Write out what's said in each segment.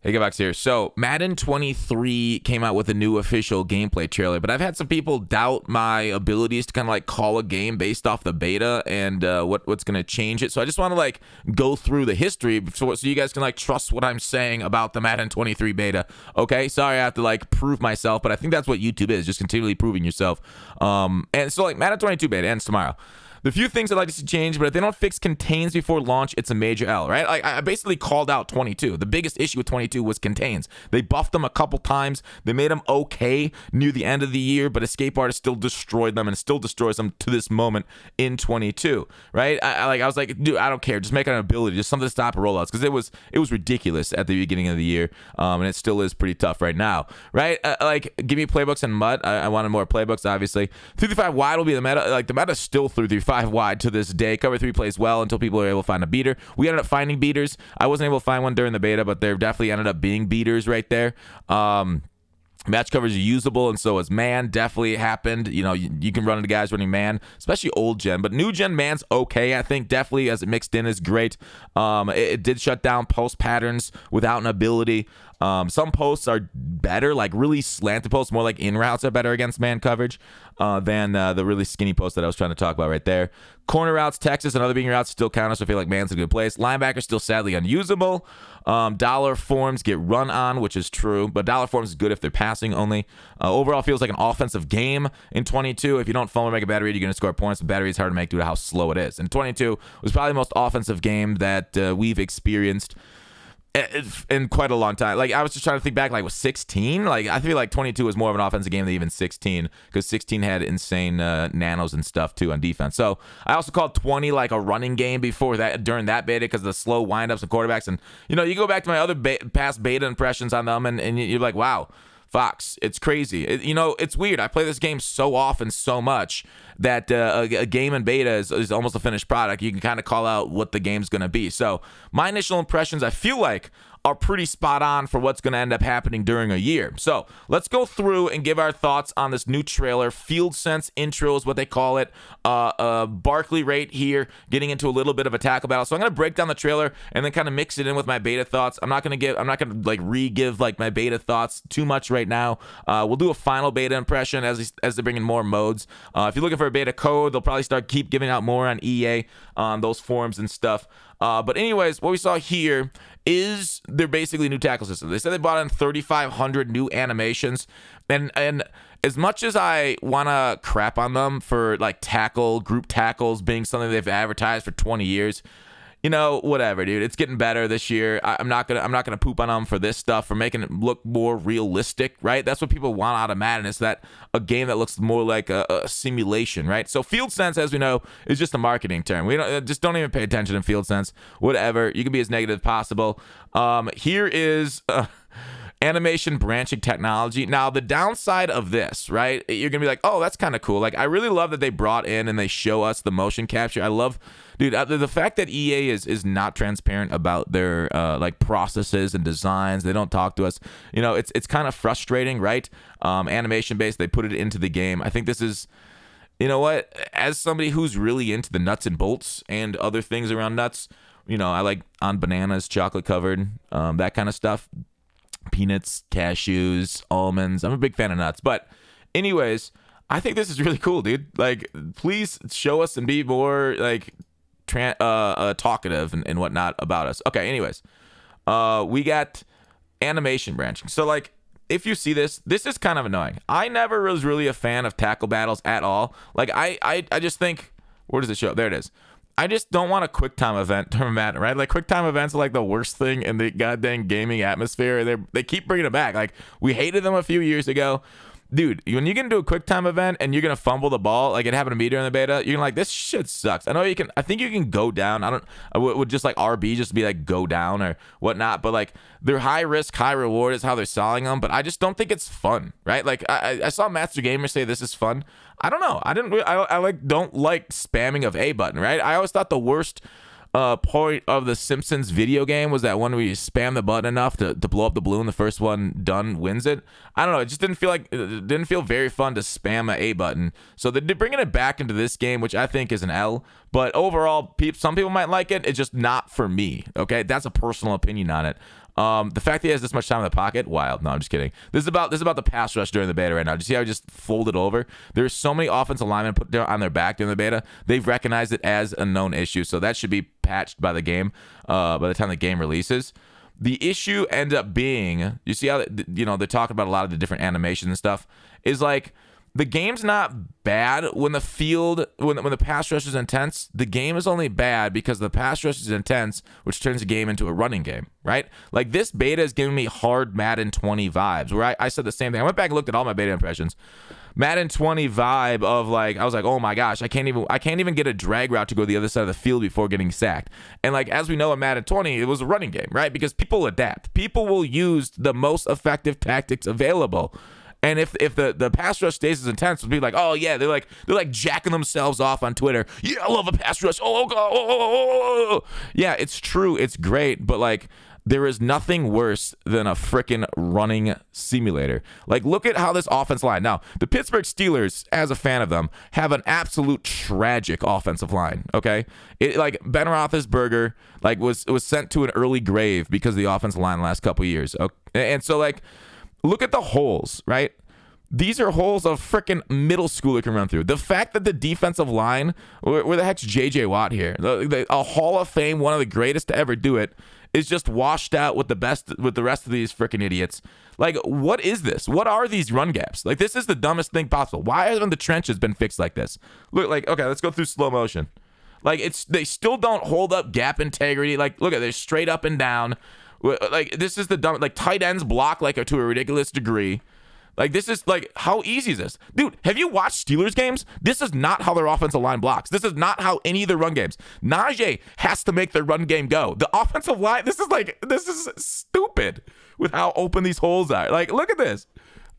Hey, Gobox here. So, Madden 23 came out with a new official gameplay trailer, but I've had some people doubt my abilities to kind of like call a game based off the beta and what's going to change it. So, I just want to like go through the history so you guys can like trust what I'm saying about the Madden 23 beta. Okay, sorry I have to like prove myself, but I think that's what YouTube is, just continually proving yourself. And so like Madden 22 beta ends tomorrow. The few things I'd like to see change, but if they don't fix contains before launch, it's a major L, right? Like I basically called out 22. The biggest issue with 22 was contains. They buffed them a couple times. They made them okay near the end of the year, but Escape Artist still destroyed them and still destroys them to this moment in 22, right? I was like, dude, I don't care. Just make an ability, just something to stop rollouts, because it was ridiculous at the beginning of the year, and it still is pretty tough right now, right? Like, give me playbooks and mud. I wanted more playbooks, obviously. 335 wide will be the meta. Like the meta is still 335 wide to this day. Cover 3 plays well until people are able to find a beater. We ended up finding beaters. I wasn't able to find one during the beta, but there definitely ended up being beaters right there. Match coverage is usable, and so is man. Definitely happened. You know, you can run into guys running man, especially old gen, but new gen man's okay. I think definitely as it mixed in is great. It did shut down post patterns without an ability. Some posts are better, like really slanted posts, more like in routes are better against man coverage than the really skinny post that I was trying to talk about right there. Corner routes, Texas, and other being routes still count, so I feel like man's a good place. Linebacker still sadly unusable. Dollar forms get run on, which is true, but dollar forms is good if they're passing only. Overall feels like an offensive game in 22. If you don't phone or make a bad read, you're going to score points. The bad read is hard to make due to how slow it is. And 22 was probably the most offensive game that we've experienced in quite a long time. Like, I was just trying to think back, like, was 16? Like, I feel like 22 was more of an offensive game than even 16, because 16 had insane nanos and stuff, too, on defense. So, I also called 20, like, a running game before that, during that beta, because of the slow windups and quarterbacks. And, you know, you go back to my other past beta impressions on them, and you're like, wow, Fox, it's crazy. It's weird. I play this game so often, so much, that a game in beta is almost a finished product. You can kind of call out what the game's going to be. So my initial impressions, I feel like, are pretty spot on for what's going to end up happening during a year. So let's go through and give our thoughts on this new trailer. Field Sense intro is what they call it. Barkley rate here, getting into a little bit of a tackle battle. So I'm going to break down the trailer and then kind of mix it in with my beta thoughts. I'm not going to like re-give like my beta thoughts too much right now. We'll do a final beta impression as they bring in more modes. If you're looking for a beta code, they'll probably keep giving out more on EA on those forums and stuff. But anyways, what we saw here is they're basically new tackle system. They said they brought in 3,500 new animations, and as much as I want to crap on them for like group tackles being something they've advertised for 20 years, whatever, dude. It's getting better this year. I'm not gonna poop on them for this stuff, for making it look more realistic, right? That's what people want out of Madden, is that a game that looks more like a simulation, right? So Field Sense, as we know, is just a marketing term. We don't even pay attention in Field Sense. Whatever. You can be as negative as possible. Here is animation branching technology. Now, the downside of this, right? You're gonna be like, oh, that's kind of cool. Like, I really love that they brought in and they show us the motion capture. I love, dude, the fact that EA is not transparent about their like processes and designs. They don't talk to us. It's kind of frustrating, right? Animation based. They put it into the game. I think this is, you know what? As somebody who's really into the nuts and bolts and other things around nuts, I like on bananas, chocolate covered, that kind of stuff. Peanuts, cashews, almonds. I'm a big fan of nuts. But anyways, I think this is really cool, dude. Like, please show us and be more like talkative and whatnot about us. Okay, anyways, we got animation branching. So like, if you see this is kind of annoying. I never was really a fan of tackle battles at all. Like, I just think, where does it show? There it is. I just don't want a QuickTime event to Madden, right? Like, QuickTime events are like the worst thing in the goddamn gaming atmosphere. They keep bringing it back. Like, we hated them a few years ago. Dude, when you can do a QuickTime event and you're going to fumble the ball, like it happened to me during the beta, you're like, this shit sucks. I think you can go down. Would just like RB just be like go down or whatnot, but like they're high risk, high reward is how they're selling them, but I just don't think it's fun, right? Like I saw Master Gamer say this is fun. I don't know. I don't like spamming of A button, right? I always thought the worst point of the Simpsons video game was that one where you spam the button enough to blow up the balloon. The first one done wins it. I don't know. It just didn't feel very fun to spam a button. So they're bringing it back into this game, which I think is an L. But overall, some people might like it. It's just not for me. Okay, that's a personal opinion on it. The fact that he has this much time in the pocket, wild. No, I'm just kidding. This is about the pass rush during the beta right now. Do you see how he just folded over? There's so many offensive linemen put on their back during the beta. They've recognized it as a known issue, so that should be patched by the game, by the time the game releases. The issue ends up being, you see how they're talking about a lot of the different animations and stuff, is like the game's not bad when the pass rush is intense. The game is only bad because the pass rush is intense, which turns the game into a running game, right? Like this beta is giving me hard Madden 20 vibes, where I said the same thing. I went back and looked at all my beta impressions. Madden 20 vibe of like, I was like, oh my gosh, I can't even get a drag route to go to the other side of the field before getting sacked. And like, as we know in Madden 20, it was a running game, right? Because people adapt. People will use the most effective tactics available. And if the pass rush stays as intense, it'll be like, oh yeah, they're like jacking themselves off on Twitter. Yeah, I love a pass rush. Oh god, oh. Yeah, it's true, it's great, but like there is nothing worse than a freaking running simulator. Like, look at how this offensive line. Now, the Pittsburgh Steelers, as a fan of them, have an absolute tragic offensive line. Okay, like Ben Roethlisberger, like was sent to an early grave because of the offensive line the last couple of years. Okay? And so like, look at the holes, right? These are holes a freaking middle schooler can run through. The fact that the defensive line, where the heck's J.J. Watt here? A Hall of Fame, one of the greatest to ever do it, is just washed out with the rest of these freaking idiots. Like, what is this? What are these run gaps? Like, this is the dumbest thing possible. Why haven't the trenches been fixed like this? Look, like, okay, let's go through slow motion. Like, they still don't hold up gap integrity. Like, look at, they're straight up and down. Like, this is the dumb, like, tight ends block like to a ridiculous degree. Like, this is like, how easy is this? Dude, have you watched Steelers games? This is not how their offensive line blocks. This is not how any of their run games. Najee has to make their run game go. The offensive line, this is stupid with how open these holes are. Like, look at this.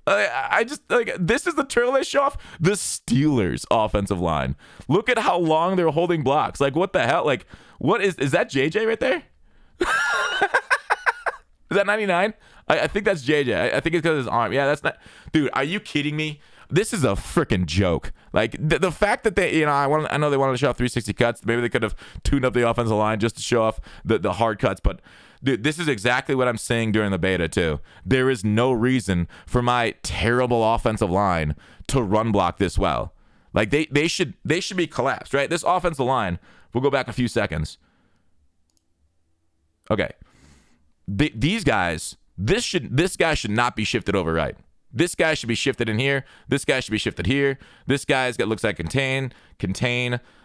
I just, like, this is the turtle they show off. The Steelers offensive line. Look at how long they're holding blocks. Like, what the hell? Like, what is that JJ right there? Is that 99? I think that's JJ. I think it's because of his arm. Yeah, that's not. Dude, are you kidding me? This is a freaking joke. Like the fact that they, I know they wanted to show off 360 cuts. Maybe they could have tuned up the offensive line just to show off the hard cuts. But dude, this is exactly what I'm saying during the beta too. There is no reason for my terrible offensive line to run block this well. Like they should be collapsed, right? This offensive line. We'll go back a few seconds. Okay. These guys, this guy should not be shifted over right. This guy should be shifted in here. This guy should be shifted here. This guy's got looks like contain.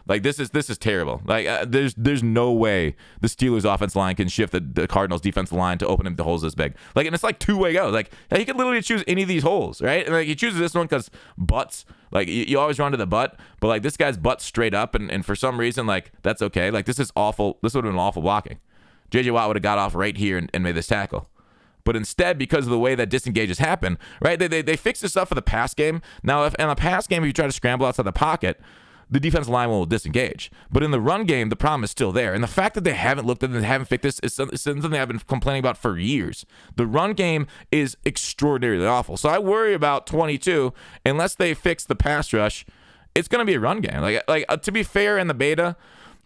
Like this is terrible. Like there's no way the Steelers offensive line can shift the Cardinals defensive line to open up the holes this big. Like, and it's like two-way go. Like he could literally choose any of these holes, right? And like he chooses this one because butts. Like you always run to the butt, but like this guy's butt straight up, and for some reason like that's okay. Like this is awful. This would have been awful blocking. J.J. Watt would have got off right here and made this tackle. But instead, because of the way that disengages happen, right, they fix this up for the pass game. Now, if in a pass game, if you try to scramble outside the pocket, the defensive line will disengage. But in the run game, the problem is still there. And the fact that they haven't looked at it and haven't fixed this is something I've been complaining about for years. The run game is extraordinarily awful. So I worry about 22. Unless they fix the pass rush, it's going to be a run game. Like to be fair, in the beta,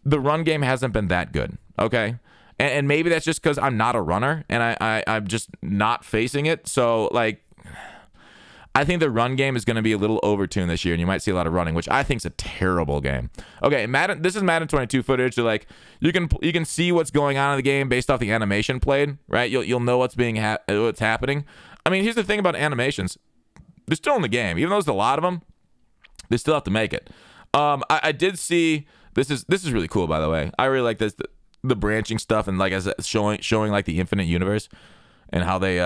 the run game hasn't been that good, okay? And maybe that's just because I'm not a runner and I'm just not facing it. So, like, I think the run game is going to be a little overtuned this year, and you might see a lot of running, which I think is a terrible game. Okay, Madden. This is Madden 22 footage. So, like, you can see what's going on in the game based off the animation played, right? You'll know what's happening. I mean, here's the thing about animations: they're still in the game, even though there's a lot of them. They still have to make it. I did see this is really cool, by the way. I really like this. The branching stuff, and like as showing like the infinite universe and how they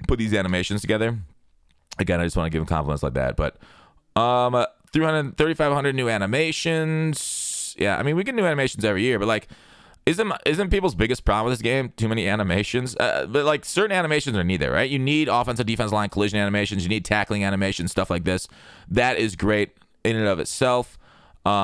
put these animations together. Again, I just want to give them compliments like that. But 3,500 new animations. Yeah, I mean, we get new animations every year, but like isn't people's biggest problem with this game too many animations? But like certain animations are needed, right? You need offensive defensive line collision animations, you need tackling animations, stuff like this. That is great in and of itself.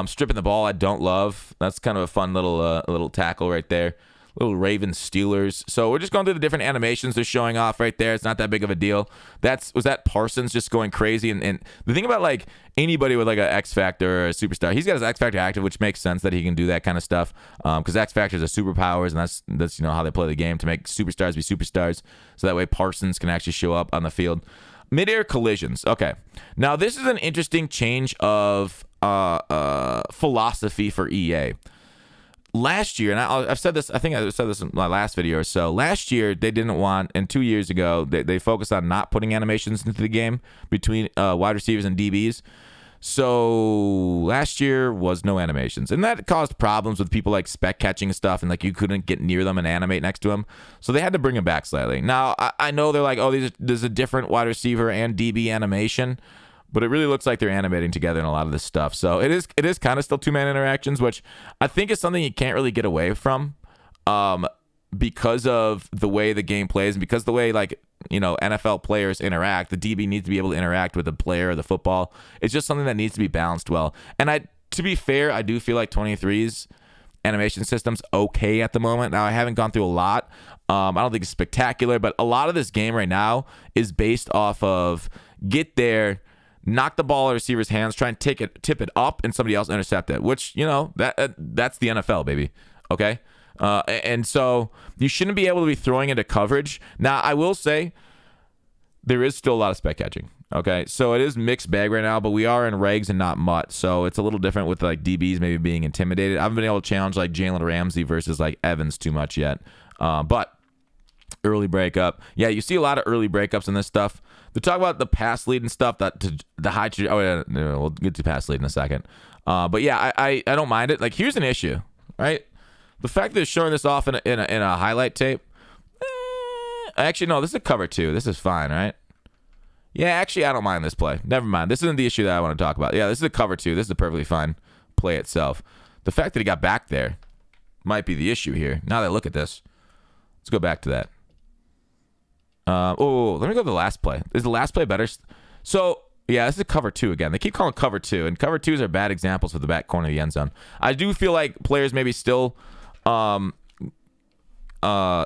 Stripping the ball, I don't love. That's kind of a fun little tackle right there. little Ravens Steelers. So we're just going through the different animations they're showing off right there. It's not that big of a deal. Was that Parsons just going crazy? And the thing about like anybody with like an X Factor or a superstar, he's got his X Factor active, which makes sense that he can do that kind of stuff. Because X Factors are superpowers, and that's how they play the game, to make superstars be superstars. So that way Parsons can actually show up on the field. Mid-air collisions. Okay. Now this is an interesting change of philosophy for EA. Last year, and I've said this, I think I said this in my last video or so. Last year, they didn't want, and 2 years ago, they focused on not putting animations into the game between wide receivers and DBs. So last year was no animations, and that caused problems with people like spec catching stuff, and like you couldn't get near them and animate next to them. So they had to bring them back slightly. Now I know they're like, oh, there's a different wide receiver and DB animation. But it really looks like they're animating together in a lot of this stuff. So it is kind of still two-man interactions, which I think is something you can't really get away from because of the way the game plays and because the way, like, NFL players interact. The DB needs to be able to interact with the player or the football. It's just something that needs to be balanced well. And to be fair, I do feel like 23's animation system's okay at the moment. Now, I haven't gone through a lot. I don't think it's spectacular, but a lot of this game right now is based off of get there, knock the ball out of the receiver's hands, try and tip it up, and somebody else intercept it, which, that's the NFL, baby. Okay? And so you shouldn't be able to be throwing into coverage. Now, I will say there is still a lot of spec catching. Okay? So it is mixed bag right now, but we are in regs and not MUT. So it's a little different with like DBs maybe being intimidated. I haven't been able to challenge like Jalen Ramsey versus like Evans too much yet. But early breakup. Yeah, you see a lot of early breakups in this stuff. They talk about the pass lead and stuff. The high. Oh yeah, no, we'll get to pass lead in a second. But yeah, I don't mind it. Like, here's an issue, right? The fact that they're showing this off in a highlight tape. Actually, no, this is a cover 2. This is fine, right? Yeah, actually, I don't mind this play. Never mind. This isn't the issue that I want to talk about. Yeah, this is a cover 2. This is a perfectly fine play itself. The fact that he got back there might be the issue here. Now that I look at this, let's go back to that. Let me go to the last play. Is the last play better? So, yeah, this is a cover 2 again. They keep calling cover 2, and cover 2s are bad examples for the back corner of the end zone. I do feel like players maybe still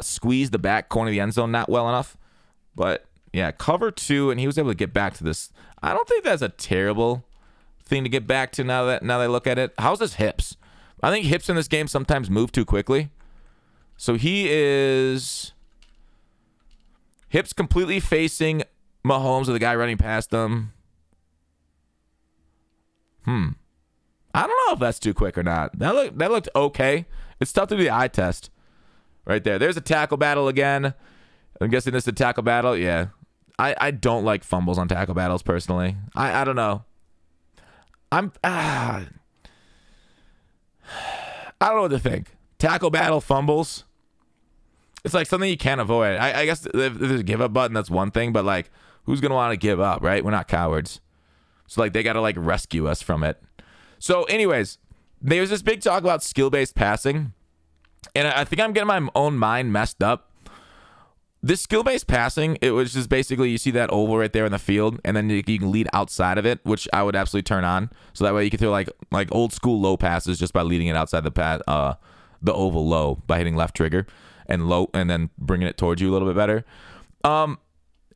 squeeze the back corner of the end zone not well enough. But, yeah, cover 2, and he was able to get back to this. I don't think that's a terrible thing to get back to now that I look at it. How's his hips? I think hips in this game sometimes move too quickly. So he is... hips completely facing Mahomes with the guy running past them. I don't know if that's too quick or not. That looked okay. It's tough to do the eye test. Right there. There's a tackle battle again. I'm guessing this is a tackle battle. Yeah. I don't like fumbles on tackle battles personally. I don't know. I don't know what to think. Tackle battle fumbles. It's like something you can't avoid. I guess if there's a give up button, that's one thing, but like, who's going to want to give up, right? We're not cowards. So like, they got to like rescue us from it. So anyways, there's this big talk about skill-based passing. And I think I'm getting my own mind messed up. This skill-based passing, it was just basically, you see that oval right there in the field, and then you can lead outside of it, which I would absolutely turn on. So that way you can throw like old school low passes just by leading it outside the oval low by hitting left trigger and low, and then bringing it towards you a little bit better.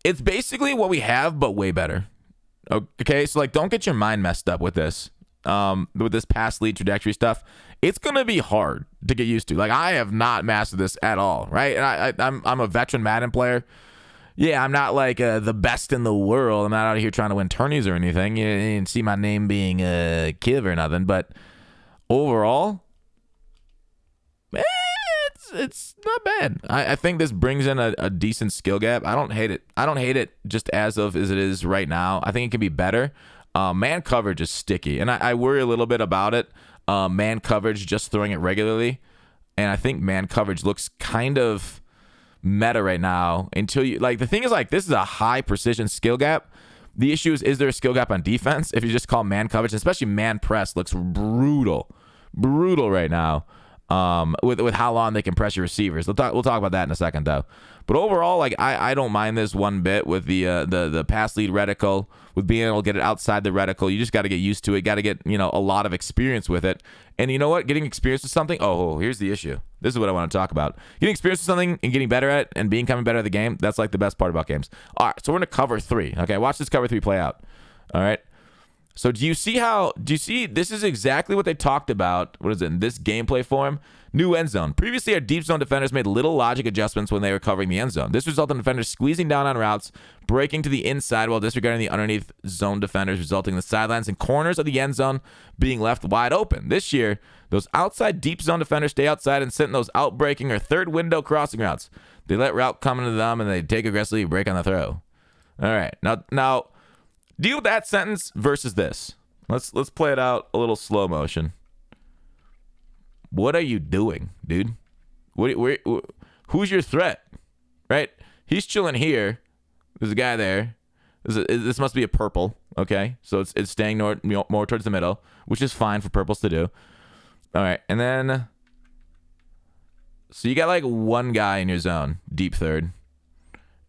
It's basically what we have, but way better. Okay, so like, don't get your mind messed up with this. With this pass lead trajectory stuff. It's gonna be hard to get used to. Like, I have not mastered this at all, right? And I'm a veteran Madden player. Yeah, I'm not like the best in the world. I'm not out here trying to win tourneys or anything. You didn't see my name being Kiv or nothing. But overall, it's not bad. I think this brings in a decent skill gap. I don't hate it. I don't hate it just as it is right now. I think it can be better. Man coverage is sticky, and I worry a little bit about it. Man coverage, just throwing it regularly, and I think man coverage looks kind of meta right now until you, like, the thing is, like, this is a high precision skill gap. The issue is there a skill gap on defense? If you just call man coverage, especially man press, looks brutal right now. with how long they can press your receivers. We'll talk about that in a second, though. But overall, like I don't mind this one bit with the pass lead reticle, with being able to get it outside the reticle. You just got to get used to it. Got to get a lot of experience with it. And you know what? Getting experience with something. Oh, here's the issue. This is what I want to talk about. Getting experience with something and getting better at it and becoming better at the game. That's like the best part about games. All right, so we're gonna cover 3. Okay, watch this cover 3 play out. All right. So do you see this is exactly what they talked about? What is it in this gameplay form? New end zone. Previously, our deep zone defenders made little logic adjustments when they were covering the end zone. This resulted in defenders squeezing down on routes, breaking to the inside while disregarding the underneath zone defenders, resulting in the sidelines and corners of the end zone being left wide open. This year, those outside deep zone defenders stay outside and sit in those outbreaking or third window crossing routes. They let route come into them and they take aggressively break on the throw. All right, now deal with that sentence versus this. Let's play it out a little slow motion. What are you doing, dude? Who's your threat? Right? He's chilling here. There's a guy there. This must be a purple. Okay, so it's staying more towards the middle, which is fine for purples to do. All right, and then so you got like one guy in your zone, deep third.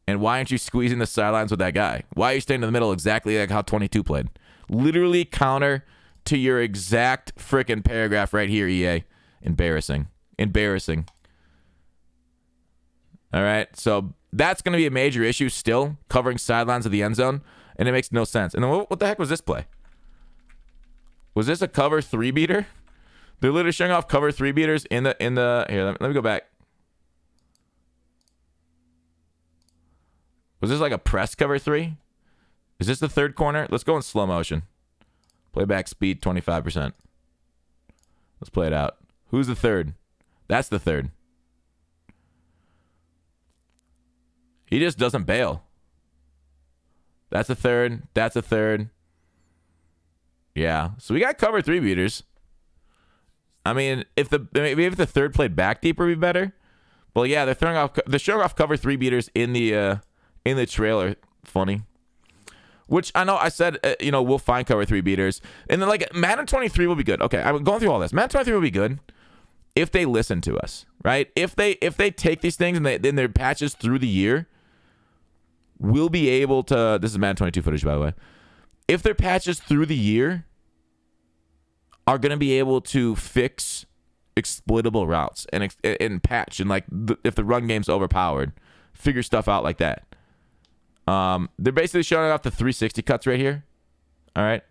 And why aren't you squeezing the sidelines with that guy? Why are you staying in the middle exactly like how 22 played? Literally counter to your exact freaking paragraph right here, EA. Embarrassing. All right, so that's going to be a major issue still, covering sidelines of the end zone, and it makes no sense. And then what the heck was this play? Was this a cover 3 beater? They're literally showing off cover 3 beaters in the here, let me go back. Was this like a press cover 3? Is this the third corner? Let's go in slow motion. Playback speed 25%. Let's play it out. Who's the third? That's the third. He just doesn't bail. That's a third. That's a third. Yeah. So we got cover 3 beaters. I mean, maybe if the third played back deeper, would be better. Well, yeah, they're showing off cover 3 beaters in the trailer. Funny. Which I know I said, we'll find cover 3 beaters. And then, like, Madden 23 will be good. Okay, I'm going through all this. Madden 23 will be good if they listen to us, right? If they take these things and then their patches through the year, we'll be able to... This is Madden 22 footage, by the way. If their patches through the year are going to be able to fix exploitable routes and patch, and, like, if the run game's overpowered, figure stuff out like that. They're basically showing off the 360 cuts right here. All right.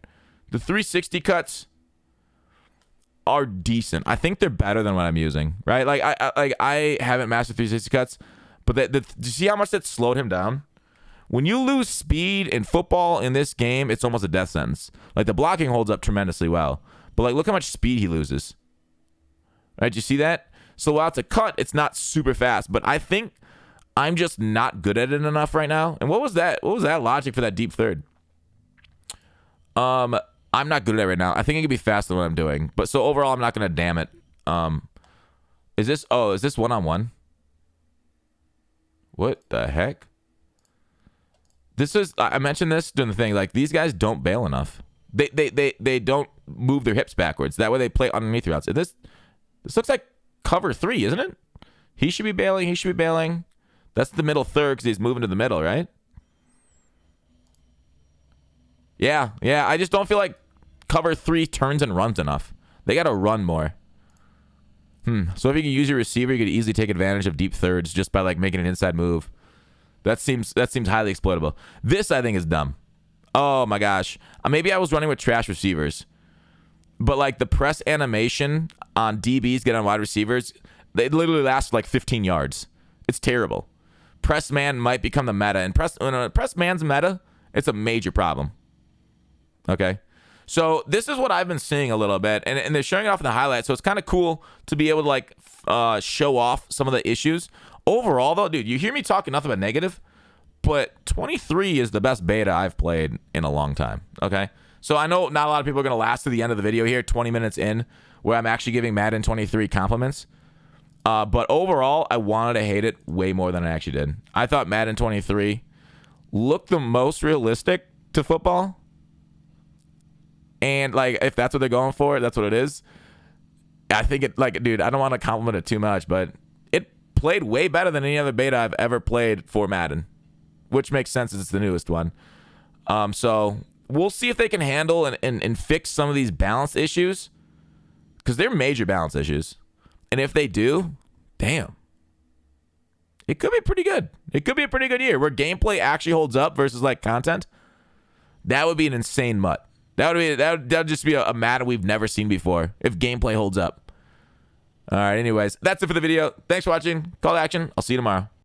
The 360 cuts are decent. I think they're better than what I'm using, right? Like I haven't mastered 360 cuts, but do you see how much that slowed him down? When you lose speed in football in this game, it's almost a death sentence. Like, the blocking holds up tremendously well, but like, look how much speed he loses. Right? Do you see that? So while it's a cut, it's not super fast, but I think I'm just not good at it enough right now. And what was that? What was that logic for that deep third? I'm not good at it right now. I think it could be faster than what I'm doing. But so overall, I'm not going to damn it. Is this one-on-one? What the heck? I mentioned this during the thing. Like, these guys don't bail enough. They don't move their hips backwards. That way they play underneath routes. This looks like cover 3, isn't it? He should be bailing. That's the middle third because he's moving to the middle, right? Yeah. I just don't feel like cover 3 turns and runs enough. They got to run more. So if you can use your receiver, you could easily take advantage of deep thirds just by, like, making an inside move. That seems highly exploitable. This, I think, is dumb. Oh my gosh. Maybe I was running with trash receivers, but, like, the press animation on DBs get on wide receivers, they literally last like 15 yards. It's terrible. Press man might become the meta, and press man's meta, it's a major problem. Okay. So this is what I've been seeing a little bit, and they're showing it off in the highlights, so it's kind of cool to be able to, like, show off some of the issues. Overall, though, dude, you hear me talking nothing but negative, but 23 is the best beta I've played in a long time, okay? So I know not a lot of people are going to last to the end of the video here, 20 minutes in, where I'm actually giving Madden 23 compliments. But overall, I wanted to hate it way more than I actually did. I thought Madden 23 looked the most realistic to football. And, like, if that's what they're going for, that's what it is. I think it, like, dude, I don't want to compliment it too much, but it played way better than any other beta I've ever played for Madden, which makes sense as it's the newest one. So we'll see if they can handle and fix some of these balance issues, because they're major balance issues. And if they do, damn, it could be pretty good. It could be a pretty good year where gameplay actually holds up versus like content. That would be an insane mutt. That would just be a Madden we've never seen before if gameplay holds up. All right, anyways, that's it for the video. Thanks for watching. Call to action. I'll see you tomorrow.